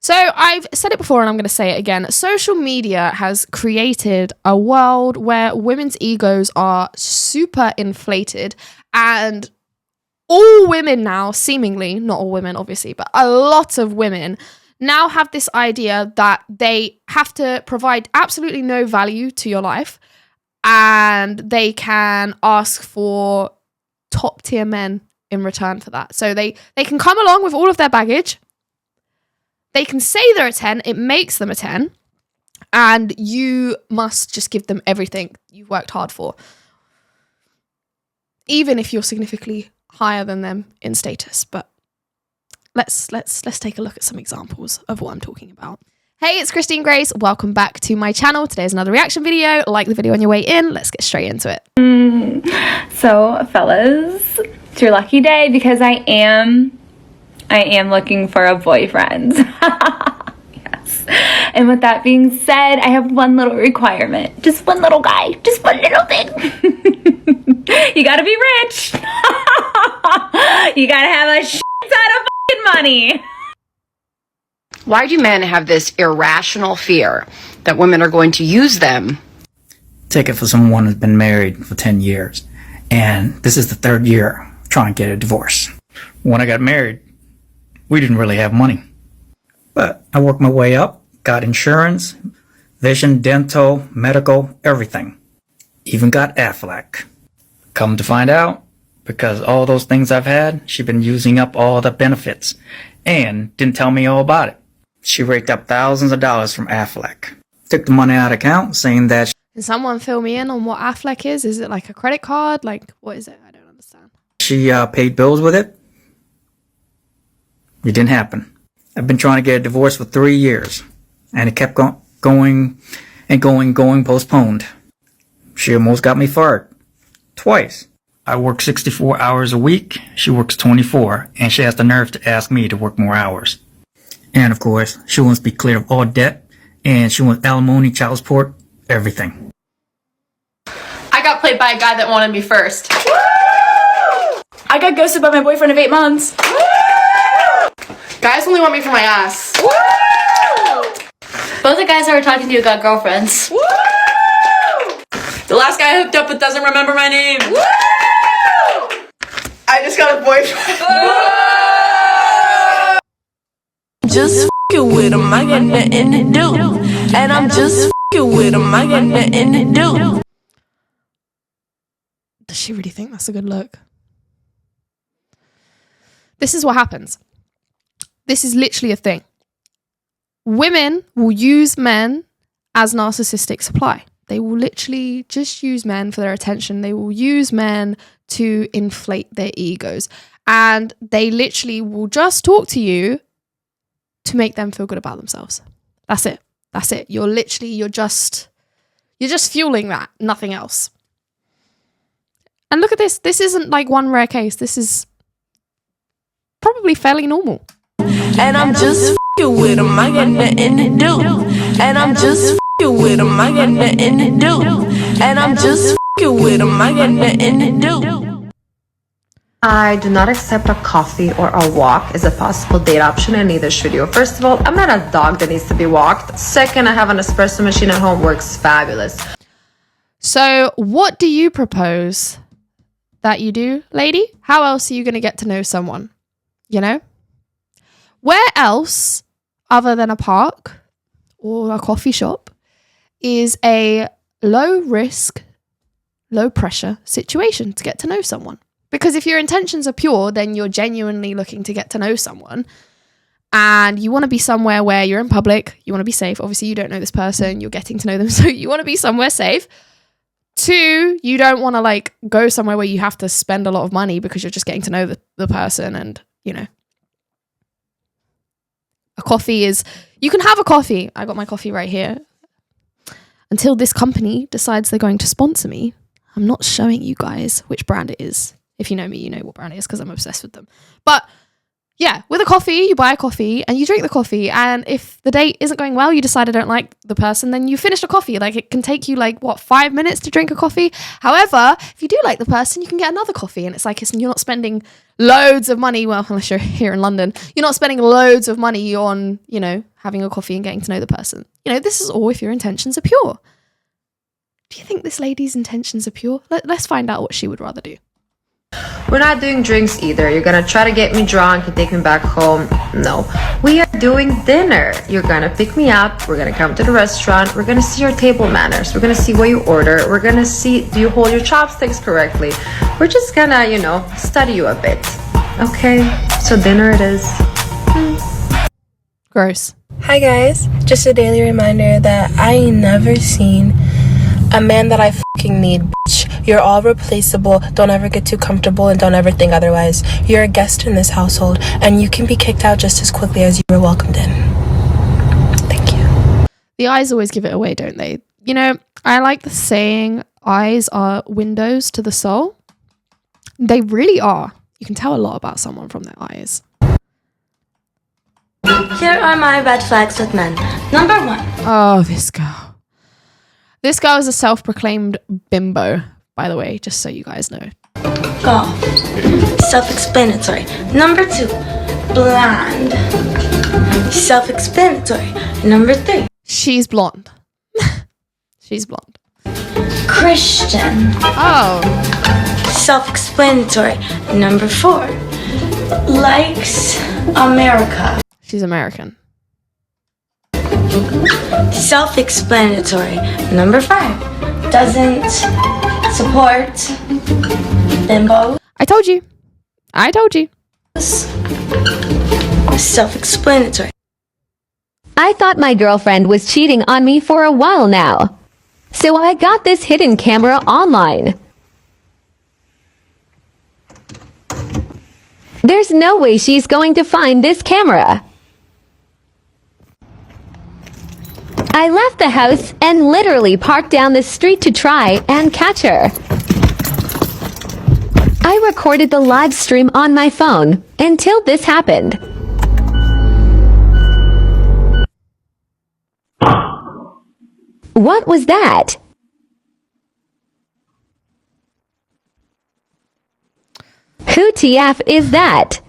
So I've said it before and I'm going to say it again. Social media has created a world where women's egos are super inflated, and all women now, seemingly, not all women obviously, but a lot of women now have this idea that they have to provide absolutely no value to your life, and they can ask for top tier men in return for that. So they can come along with all of their baggage. They can say they're a 10, it makes them a 10, and you must just give them everything you've worked hard for, even if you're significantly higher than them in status. But let's take a look at some examples of what I'm talking about. Hey, it's Christine Grace. Welcome back to my channel. Today's another reaction video. Like the video on your way in. Let's get straight into it. So, fellas, it's your lucky day because I am looking for a boyfriend. Yes. And with that being said, I have one little requirement. Just one little guy. Just one little thing. You gotta be rich. You gotta have a shit ton of fucking money. Why do men have this irrational fear that women are going to use them? Take it for someone who's been married for 10 years, and this is the 3rd year trying to get a divorce. When I got married, we didn't really have money. But I worked my way up, got insurance, vision, dental, medical, everything. Even got Affleck. Come to find out, because all those things I've had, she'd been using up all the benefits and didn't tell me all about it. She raked up thousands of dollars from Affleck. Took the money out of account saying that... Can someone fill me in on what Affleck is? Is it like a credit card? Like, what is it? I don't understand. She paid bills with it. It didn't happen. I've been trying to get a divorce for 3 years, and it kept going, postponed. She almost got me fired. Twice. I work 64 hours a week. She works 24, and she has the nerve to ask me to work more hours. And of course, she wants to be clear of all debt, and she wants alimony, child support, everything. I got played by a guy that wanted me first. Woo! I got ghosted by my boyfriend of 8 months. Woo! Guys only want me for my ass. Woo! Both the guys I were talking to got girlfriends. Woo! The last guy I hooked up with doesn't remember my name. Woo! I just got a boyfriend. Just f***ing with him, I got nothing to do. And I'm just f***ing with him, I got nothing to do. Does she really think that's a good look? This is what happens. This is literally a thing. Women will use men as narcissistic supply. They will literally just use men for their attention. They will use men to inflate their egos. And they literally will just talk to you to make them feel good about themselves. That's it. That's it. You're just fueling that, nothing else. And look at this. This isn't like one rare case. This is probably fairly normal. And I'm just f***ing with him, I got nothing to do. And I'm just f***ing with him, I got nothing to do. And I'm just f***ing with him, I got nothing to do. I do not accept a coffee or a walk as a possible date option, and neither should you. First of all, I'm not a dog that needs to be walked. Second, I have an espresso machine at home, works fabulous. So what do you propose that you do, lady? How else are you going to get to know someone? You know? Where else, other than a park or a coffee shop, is a low risk, low pressure situation to get to know someone? Because if your intentions are pure, then you're genuinely looking to get to know someone, and you want to be somewhere where you're in public, you want to be safe. Obviously, you don't know this person, you're getting to know them, so you want to be somewhere safe. 2, you don't want to like go somewhere where you have to spend a lot of money because you're just getting to know the person. And, you know, a coffee is, you can have a coffee. I got my coffee right here. Until this company decides they're going to sponsor me, I'm not showing you guys which brand it is. If you know me, you know what brand it is because I'm obsessed with them. But yeah, with a coffee, you buy a coffee and you drink the coffee. And if the date isn't going well, you decide I don't like the person, then you finish the coffee. Like, it can take you like, what, 5 minutes to drink a coffee? However, if you do like the person, you can get another coffee. And it's like, you're not spending loads of money. Well, unless you're here in London, you're not spending loads of money on, you know, having a coffee and getting to know the person. You know, this is all if your intentions are pure. Do you think this lady's intentions are pure? Let's find out what she would rather do. We're not doing drinks either. You're gonna try to get me drunk and take me back home. No. We are doing dinner. You're gonna pick me up. We're gonna come to the restaurant. We're gonna see your table manners. We're gonna see what you order. We're gonna see, do you hold your chopsticks correctly? We're just gonna, you know, study you a bit. Okay? So dinner it is. Gross. Hi guys, just a daily reminder that I ain't never seen a man that I fucking need, bitch. You're all replaceable. Don't ever get too comfortable and don't ever think otherwise. You're a guest in this household and you can be kicked out just as quickly as you were welcomed in. Thank you. The eyes always give it away, don't they? You know, I like the saying, eyes are windows to the soul. They really are. You can tell a lot about someone from their eyes. Here are my red flags with men. Number 1. Oh, this girl. This girl is a self-proclaimed bimbo, by the way, just so you guys know. Golf. Self-explanatory. Number 2. Blonde. Self-explanatory. Number 3. She's blonde. She's blonde. Christian. Oh. Self-explanatory. Number 4. Likes America. She's American. Self-explanatory. Number 5. Doesn't support bimbo. I told you. I told you. Self-explanatory. I thought my girlfriend was cheating on me for a while now. So I got this hidden camera online. There's no way she's going to find this camera. I left the house and literally parked down the street to try and catch her. I recorded the live stream on my phone until this happened. What was that? Who TF is that?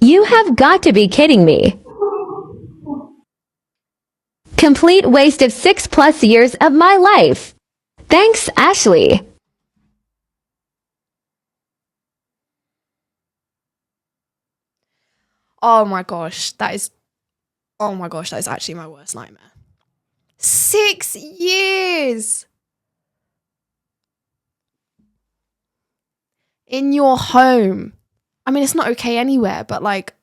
You have got to be kidding me. Complete waste of 6+ years of my life. Thanks, Ashley. Oh my gosh, that is actually my worst nightmare. 6 years in your home. I mean, it's not okay anywhere, but like,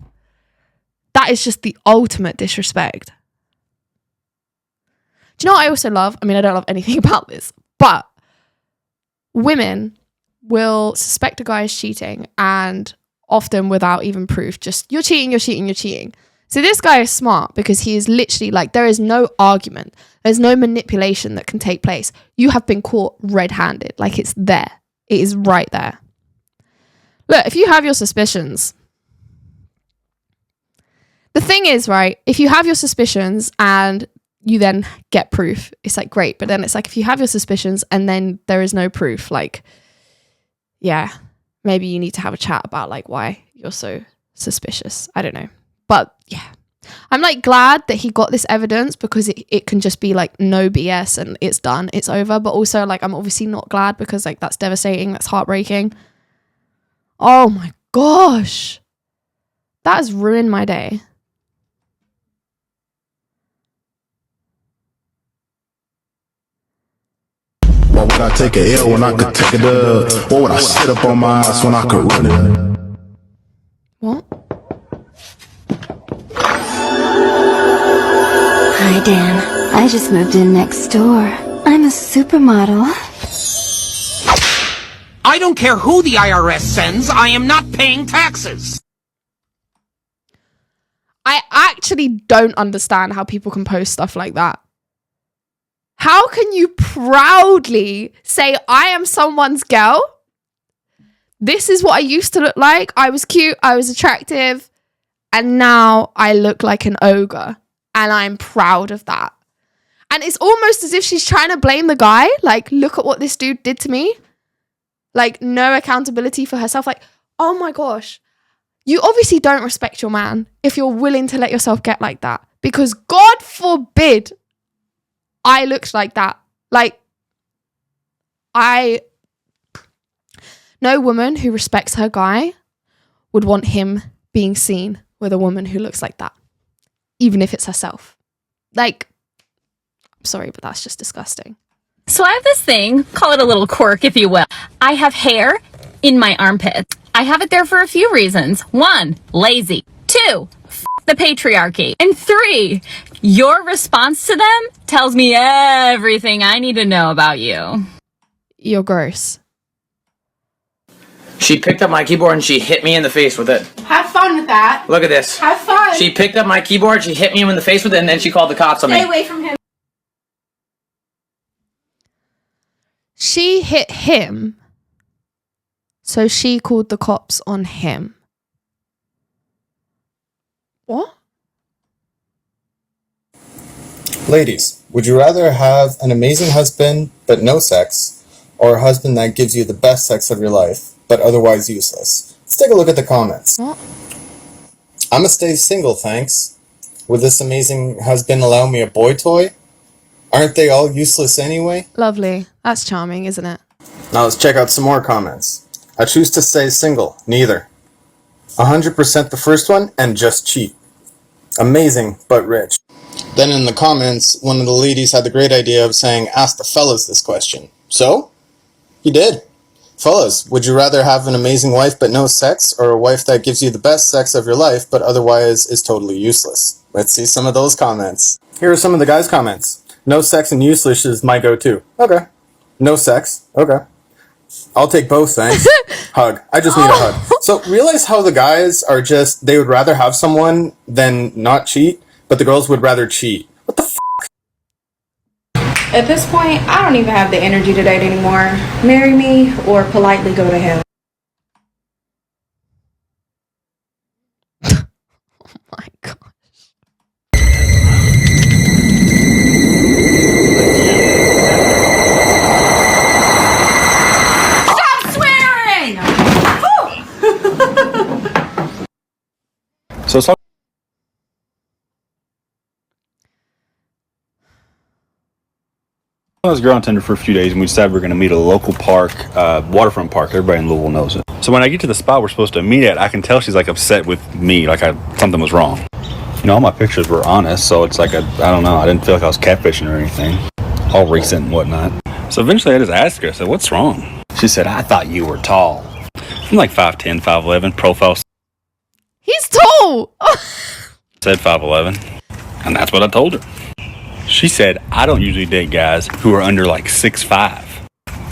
that is just the ultimate disrespect. Do you know what I also love? I mean, I don't love anything about this, but women will suspect a guy is cheating, and often without even proof, just, you're cheating, you're cheating, you're cheating. So this guy is smart because he is literally like, there is no argument. There's no manipulation that can take place. You have been caught red-handed. Like, it's there. It is right there. Look, if you have your suspicions, the thing is, right, if you have your suspicions and you then get proof, it's like, great. But then it's like, if you have your suspicions and then there is no proof, like, yeah, maybe you need to have a chat about like why you're so suspicious. I don't know. But yeah, I'm like glad that he got this evidence, because it can just be like no BS and it's done, it's over. But also like, I'm obviously not glad because like, that's devastating, that's heartbreaking. Oh my gosh, that has ruined my day. Why would I take a L when I could take a dub? Why would I sit up on my ass when I could run it? What? Hi, Dan. I just moved in next door. I'm a supermodel. I don't care who the IRS sends. I am not paying taxes. I actually don't understand how people can post stuff like that. How can you proudly say, I am someone's girl? This is what I used to look like. I was cute, I was attractive, and now I look like an ogre. And I'm proud of that. And it's almost as if she's trying to blame the guy. Like, look at what this dude did to me. Like, no accountability for herself. Like, Oh my gosh. You obviously don't respect your man if you're willing to let yourself get like that. Because God forbid I looked like that. Like, no woman who respects her guy would want him being seen with a woman who looks like that. Even if it's herself. Like, I'm sorry, but that's just disgusting. So I have this thing, call it a little quirk if you will. I have hair in my armpits. I have it there for a few reasons. 1, lazy. 2, the patriarchy. And 3, your response to them tells me everything I need to know about you. You're gross. She picked up my keyboard and she hit me in the face with it. Have fun with that. Look at this. Have fun. She picked up my keyboard, she hit me in the face with it, and then she called the cops on me. Stay away from him. She hit him, so she called the cops on him. What? Ladies, would you rather have an amazing husband but no sex, or a husband that gives you the best sex of your life but otherwise useless? Let's take a look at the comments. What? I'ma stay single, thanks. Would this amazing husband allow me a boy toy? Aren't they all useless anyway? Lovely. That's charming, isn't it? Now let's check out some more comments. I choose to stay single, neither. 100% the first one, and just cheap. Amazing, but rich. Then in the comments, one of the ladies had the great idea of saying, ask the fellas this question. So? He did. Fellas, would you rather have an amazing wife but no sex, or a wife that gives you the best sex of your life but otherwise is totally useless? Let's see some of those comments. Here are some of the guys' comments. No sex and useless is my go-to. Okay. No sex. Okay. I'll take both, thanks. Hug. I just need a hug. So realize how the guys are just, they would rather have someone than not cheat, but the girls would rather cheat. What the f***? At this point, I don't even have the energy to date anymore. Marry me or politely go to hell. Oh my gosh. Stop swearing! So I was a girl on Tinder for a few days, and we decided we were going to meet at a local park, waterfront park. Everybody in Louisville knows it. So when I get to the spot we're supposed to meet at, I can tell she's like upset with me, like something was wrong. You know, all my pictures were honest, so it's like, I don't know, I didn't feel like I was catfishing or anything. All recent and whatnot. So eventually I just asked her, I said, what's wrong? She said, I thought you were tall. I'm like 5'10", 5'11", profile. He's tall! Said 5'11", and that's what I told her. She said, I don't usually date guys who are under like 6'5".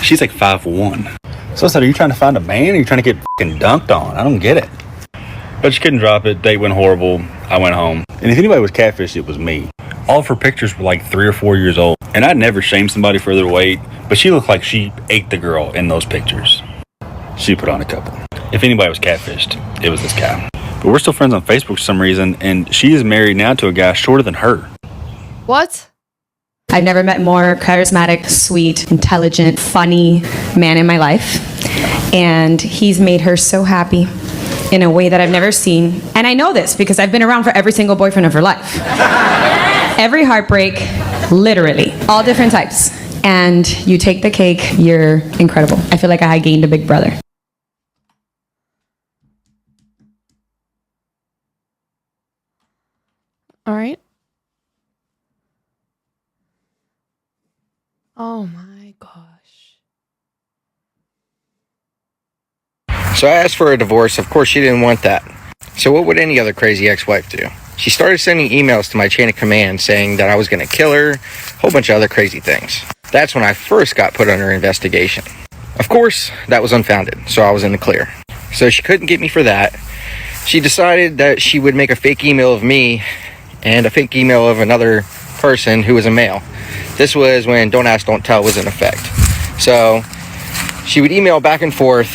She's like 5'1". So I said, are you trying to find a man or are you trying to get fucking dunked on? I don't get it. But she couldn't drop it. Date went horrible. I went home. And if anybody was catfished, it was me. All of her pictures were like 3 or 4 years old. And I'd never shamed somebody for their weight, but she looked like she ate the girl in those pictures. She put on a couple. If anybody was catfished, it was this guy. But we're still friends on Facebook for some reason, and she is married now to a guy shorter than her. What? I've never met more charismatic, sweet, intelligent, funny man in my life. And he's made her so happy in a way that I've never seen. And I know this because I've been around for every single boyfriend of her life. Every heartbreak, literally, all different types. And you take the cake, you're incredible. I feel like I gained a big brother. All right. Oh my gosh. So I asked for a divorce. Of course, she didn't want that. So what would any other crazy ex-wife do? She started sending emails to my chain of command saying that I was going to kill her, a whole bunch of other crazy things. That's when I first got put under investigation. Of course, that was unfounded, so I was in the clear. So she couldn't get me for that. She decided that she would make a fake email of me and a fake email of another person who was a male. This was when Don't Ask, Don't Tell was in effect. So she would email back and forth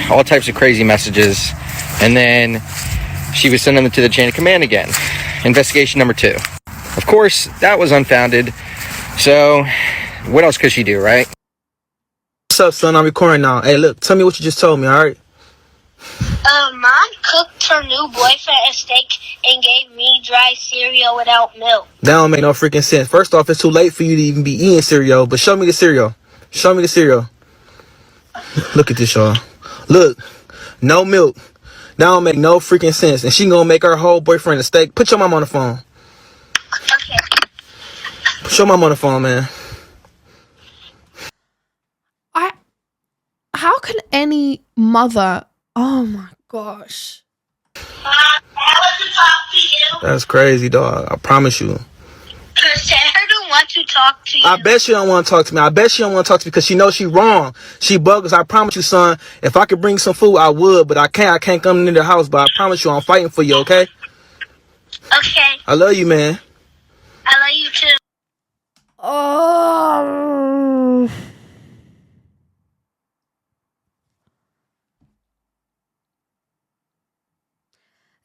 all types of crazy messages, and then she would send them to the chain of command again. Investigation number 2. Of course, that was unfounded. So what else could she do, right? What's up, son? I'm recording now. Hey, look, tell me what you just told me, all right? Mom cooked her new boyfriend a steak and gave me dry cereal without milk. That don't make no freaking sense. First off, it's too late for you to even be eating cereal, but show me the cereal. Show me the cereal. Look at this, y'all. Look, no milk. That don't make no freaking sense. And she gonna make her whole boyfriend a steak. Put your mom on the phone. Okay. Put your mom on the phone, man. How can any mother... Oh my gosh. I want to talk to you. That's crazy, dog. I promise you. Sarah don't want to talk to you. I bet she don't want to talk to me. I bet she don't want to talk to me because she knows she wrong. She bogus. I promise you, son. If I could bring some food, I would, but I can't. I can't come into the house, but I promise you, I'm fighting for you, okay? Okay. I love you, man. I love you too. Oh.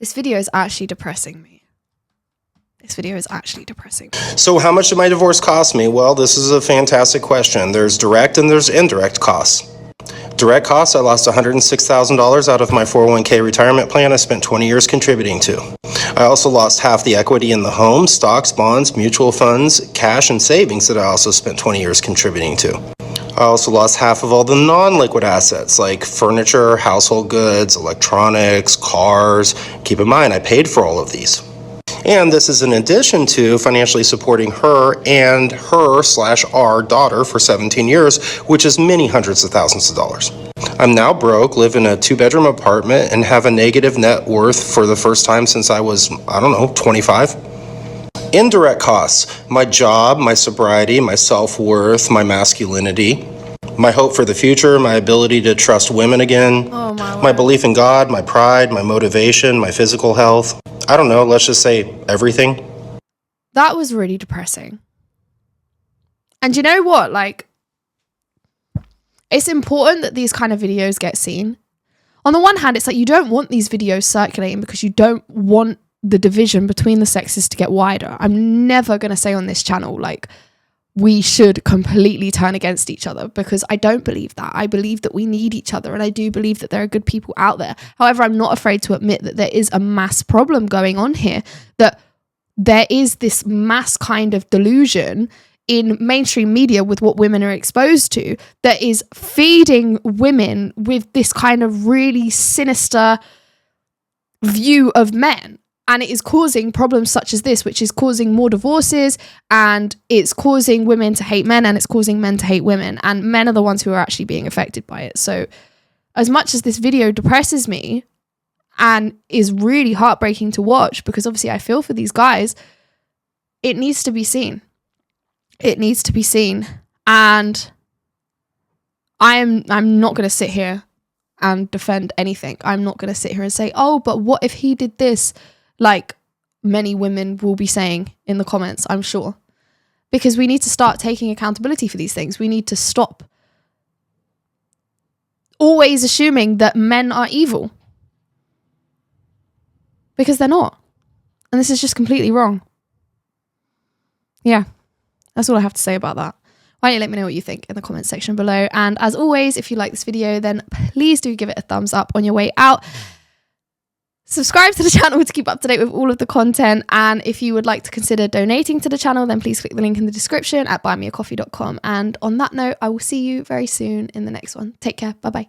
This video is actually depressing me. This video is actually depressing. So how much did my divorce cost me? Well, this is a fantastic question. There's direct and there's indirect costs. Direct costs, I lost $106,000 out of my 401k retirement plan I spent 20 years contributing to. I also lost half the equity in the home, stocks, bonds, mutual funds, cash, and savings that I also spent 20 years contributing to. I also lost half of all the non-liquid assets like furniture, household goods, electronics, cars. Keep in mind, I paid for all of these. And this is in addition to financially supporting her and her/our daughter for 17 years, which is many hundreds of thousands of dollars. I'm now broke, live in a 2-bedroom apartment, and have a negative net worth for the first time since I was, 25. Indirect costs, my job, my sobriety, my self-worth, my masculinity, my hope for the future, my ability to trust women again, my belief in God, my pride, my motivation, my physical health. I don't know, let's just say everything. That was really depressing. And you know what? Like, it's important that these kind of videos get seen. On the one hand, it's like you don't want these videos circulating because you don't want the division between the sexes to get wider. I'm never going to say on this channel, like, we should completely turn against each other, because I don't believe that. I believe that we need each other, and I do believe that there are good people out there. However, I'm not afraid to admit that there is a mass problem going on here, that there is this mass kind of delusion in mainstream media with what women are exposed to that is feeding women with this kind of really sinister view of men. And it is causing problems such as this, which is causing more divorces, and it's causing women to hate men, and it's causing men to hate women. And men are the ones who are actually being affected by it. So as much as this video depresses me and is really heartbreaking to watch, because obviously I feel for these guys, it needs to be seen. It needs to be seen. And I'm not going to sit here and defend anything. I'm not going to sit here and say, oh, but what if he did this? Like many women will be saying in the comments, I'm sure. Because we need to start taking accountability for these things. We need to stop always assuming that men are evil. Because they're not. And this is just completely wrong. Yeah, that's all I have to say about that. Why don't you let me know what you think in the comments section below. And as always, if you like this video, then please do give it a thumbs up on your way out. Subscribe to the channel to keep up to date with all of the content. And if you would like to consider donating to the channel, then please click the link in the description at buymeacoffee.com. And on that note, I will see you very soon in the next one. Take care. Bye-bye.